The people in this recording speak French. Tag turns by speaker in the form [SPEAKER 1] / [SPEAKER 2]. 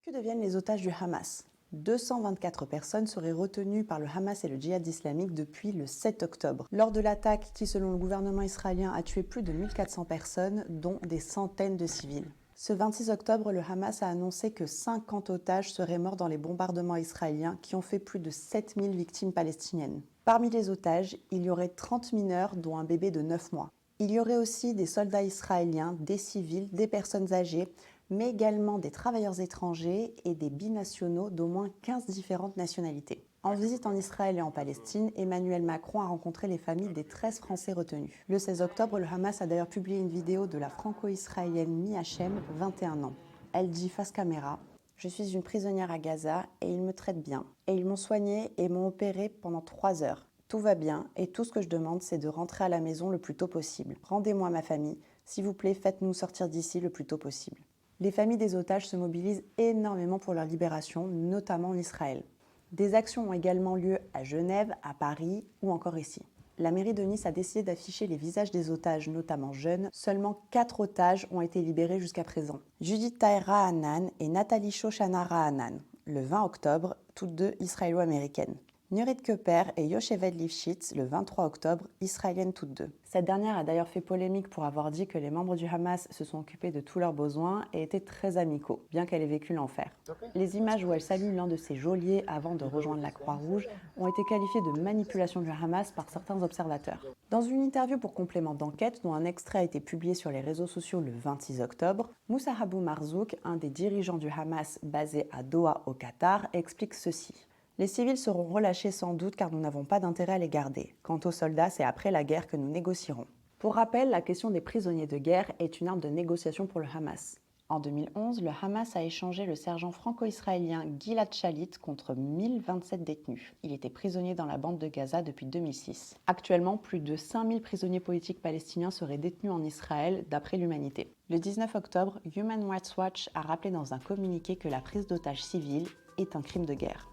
[SPEAKER 1] Que deviennent les otages du Hamas? 224 personnes seraient retenues par le Hamas et le djihad islamique depuis le 7 octobre. Lors de l'attaque qui, selon le gouvernement israélien, a tué plus de 1400 personnes, dont des centaines de civils. Ce 26 octobre, le Hamas a annoncé que 50 otages seraient morts dans les bombardements israéliens qui ont fait plus de 7000 victimes palestiniennes. Parmi les otages, il y aurait 30 mineurs, dont un bébé de 9 mois. Il y aurait aussi des soldats israéliens, des civils, des personnes âgées, mais également des travailleurs étrangers et des binationaux d'au moins 15 différentes nationalités. En visite en Israël et en Palestine, Emmanuel Macron a rencontré les familles des 13 Français retenus. Le 16 octobre, le Hamas a d'ailleurs publié une vidéo de la franco-israélienne Mi Hachem, 21 ans. Elle dit face caméra: « Je suis une prisonnière à Gaza et ils me traitent bien. Et ils m'ont soignée et m'ont opérée pendant 3 heures. Tout va bien et tout ce que je demande, c'est de rentrer à la maison le plus tôt possible. Rendez-moi ma famille. S'il vous plaît, faites-nous sortir d'ici le plus tôt possible. » Les familles des otages se mobilisent énormément pour leur libération, notamment en Israël. Des actions ont également lieu à Genève, à Paris ou encore ici. La mairie de Nice a décidé d'afficher les visages des otages, notamment jeunes. Seulement 4 otages ont été libérés jusqu'à présent. Judith Taher Ra'anan et Nathalie Shoshana Ra'anan, le 20 octobre, toutes deux israélo-américaines. Nurit Koper et Yocheved Lifshitz, le 23 octobre, israéliennes toutes deux. Cette dernière a d'ailleurs fait polémique pour avoir dit que les membres du Hamas se sont occupés de tous leurs besoins et étaient très amicaux, bien qu'elle ait vécu l'enfer. Les images où elle salue l'un de ses geôliers avant de rejoindre la Croix-Rouge ont été qualifiées de manipulation du Hamas par certains observateurs. Dans une interview pour complément d'enquête, dont un extrait a été publié sur les réseaux sociaux le 26 octobre, Moussa Abou Marzouk, un des dirigeants du Hamas basé à Doha au Qatar, explique ceci. Les civils seront relâchés sans doute car nous n'avons pas d'intérêt à les garder. Quant aux soldats, c'est après la guerre que nous négocierons. Pour rappel, la question des prisonniers de guerre est une arme de négociation pour le Hamas. En 2011, le Hamas a échangé le sergent franco-israélien Gilad Shalit contre 1027 détenus. Il était prisonnier dans la bande de Gaza depuis 2006. Actuellement, plus de 5000 prisonniers politiques palestiniens seraient détenus en Israël, d'après l'Humanité. Le 19 octobre, Human Rights Watch a rappelé dans un communiqué que la prise d'otages civils est un crime de guerre.